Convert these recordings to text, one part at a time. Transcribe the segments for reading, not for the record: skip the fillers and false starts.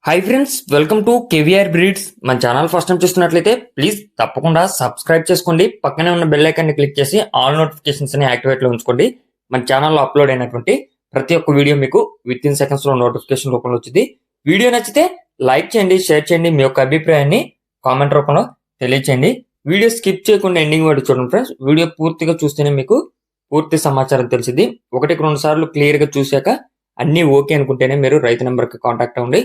Hi friends, welcome to KVR breeds. మన channel first time చూస్తున్నట్లయితే please తప్పకుండా సబ్స్క్రైబ్ చేసుకోండి. పక్కనే ఉన్న బెల్ ఐకాన్ని క్లిక్ చేసి ఆల్ నోటిఫికేషన్స్ ని యాక్టివేట్ లో ఉంచుకోండి. మన ఛానల్లో అప్లోడ్ అయినటువంటి ప్రతి ఒక్క వీడియో మీకు విత్ ఇన్ సెకండ్స్ లో నోటిఫికేషన్ రూపంలో వచ్చింది. వీడియో నచ్చితే లైక్ చేయండి, షేర్ చేయండి, మీ యొక్క అభిప్రాయాన్ని కామెంట్ రూపంలో తెలియచేయండి. వీడియో స్కిప్ చేయకుండా ఎండింగ్ వరకు చూడండి ఫ్రెండ్స్. వీడియో పూర్తిగా చూస్తేనే మీకు పూర్తి సమాచారం తెలిసింది. 1-2 సార్లు క్లియర్ గా చూశాక అన్ని ఓకే అనుకుంటేనే మీరు రైతు నెంబర్ కి కాంటాక్ట్ అవ్వండి.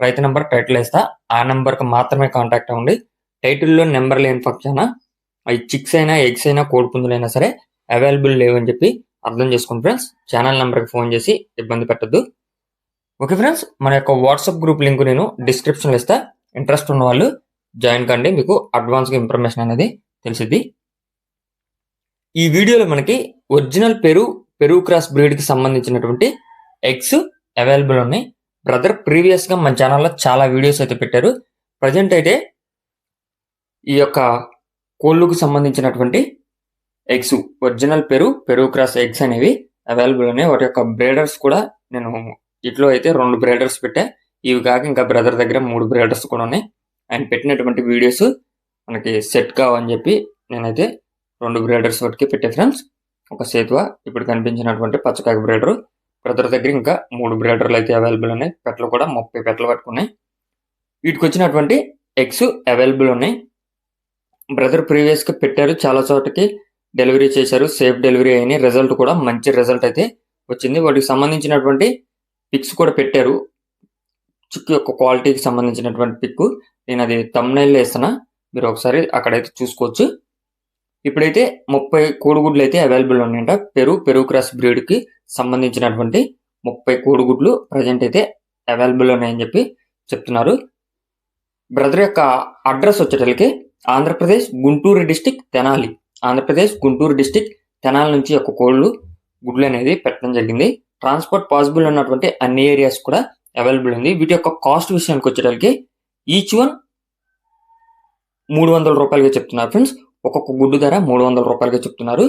రైతు నెంబర్ టైటిల్ వేస్తా, ఆ నెంబర్ కి మాత్రమే కాంటాక్ట్ అవ్వండి. టైటిల్లో నెంబర్ లేని పక్షాన అవి చిక్స్ అయినా ఎగ్స్ అయినా కోడిపుంజులైనా సరే అవైలబుల్ లేవని చెప్పి అర్థం చేసుకోండి ఫ్రెండ్స్. ఛానల్ నెంబర్కి ఫోన్ చేసి ఇబ్బంది పెట్టద్దు. ఓకే ఫ్రెండ్స్, మన యొక్క వాట్సాప్ గ్రూప్ లింక్ నేను డిస్క్రిప్షన్లో ఇస్తా. ఇంట్రెస్ట్ ఉన్న వాళ్ళు జాయిన్ కండి, మీకు అడ్వాన్స్గా ఇన్ఫర్మేషన్ అనేది తెలిసిద్ది. ఈ వీడియోలో మనకి ఒరిజినల్ పెరు క్రాస్ బ్రీడ్కి సంబంధించినటువంటి ఎగ్స్ అవైలబుల్ ఉన్నాయి. బ్రదర్ ప్రీవియస్ గా మన ఛానల్లో చాలా వీడియోస్ అయితే పెట్టారు. ప్రజెంట్ అయితే ఈ యొక్క కోళ్ళకు సంబంధించినటువంటి eggs original Peru cross eggs అనేవి అవైలబుల్ ఉన్నాయి. వాటి యొక్క బ్రేడర్స్ కూడా నేను ఇట్లో అయితే 2 బ్రేడర్స్ పెట్టా. ఇవి కాక ఇంకా బ్రదర్ దగ్గర 3 బ్రేడర్స్ కూడా ఉన్నాయి. ఆయన పెట్టినటువంటి వీడియోస్ మనకి సెట్ కావని చెప్పి నేనైతే 2 బ్రేడర్స్ వాటికి పెట్టే ఫ్రెండ్స్. ఒక సేతువ ఇప్పుడు కనిపించినటువంటి పచ్చకాకి బ్రేడరు, బ్రదర్ దగ్గర ఇంకా 3 బ్రేడర్లు అయితే అవైలబుల్ ఉన్నాయి. పెట్టలు కూడా 30 పెట్టలు పట్టుకున్నాయి. వీటికి వచ్చినటువంటి ఎగ్స్ అవైలబుల్ ఉన్నాయి. బ్రదర్ ప్రీవియస్గా పెట్టారు, చాలా చోటకి డెలివరీ చేశారు, సేఫ్ డెలివరీ అయినాయి. రిజల్ట్ కూడా మంచి రిజల్ట్ అయితే వచ్చింది. వాటికి సంబంధించినటువంటి పిక్స్ కూడా పెట్టారు. చిక్కు యొక్క క్వాలిటీకి సంబంధించినటువంటి పిక్ నేను అది థంబ్నెయిల్లో ఇస్తున్నా, మీరు ఒకసారి అక్కడైతే చూసుకోవచ్చు. ఇప్పుడైతే 30 కోడిగుడ్లు అయితే అవైలబుల్ ఉన్నాయంట. పెరు క్రాస్ బ్రీడ్కి సంబంధించినటువంటి 30 కోడిగుడ్లు ప్రజెంట్ అయితే అవైలబుల్ ఉన్నాయని చెప్పి చెప్తున్నారు. బ్రదర్ యొక్క అడ్రస్ వచ్చేటప్పటికి ఆంధ్రప్రదేశ్ గుంటూరు డిస్టిక్ తెనాలి. ఆంధ్రప్రదేశ్ గుంటూరు డిస్టిక్ తెనాలి నుంచి యొక్క గుడ్లు అనేది పెట్టడం జరిగింది. ట్రాన్స్పోర్ట్ పాసిబుల్ ఉన్నటువంటి అన్ని ఏరియాస్ కూడా అవైలబుల్ ఉంది. వీటి యొక్క కాస్ట్ విషయానికి వచ్చేటప్పటికి ఈచ్ వన్ 300 రూపాయలుగా చెప్తున్నారు ఫ్రెండ్స్. ఒక్కొక్క గుడ్డు ధర 300 రూపాయలుగా చెప్తున్నారు.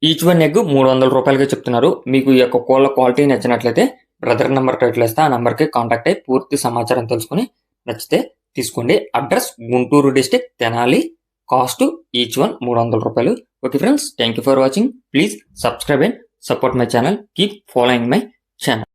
ఈచ్ వన్ ఎగ్ 300 రూపాయలుగా చెప్తున్నారు. మీకు ఈ యొక్క కోళ్ళ క్వాలిటీ నచ్చినట్లయితే బ్రదర్ నెంబర్ టైటిల్ ఇస్తే ఆ నెంబర్కి కాంటాక్ట్ అయ్యి పూర్తి సమాచారం తెలుసుకుని నచ్చితే తీసుకోండి. Address Guntur district Tenali. Cost each one 300 రూపాయలు. Okay friends, thank you for watching. Please subscribe and support my channel. Keep following my channel.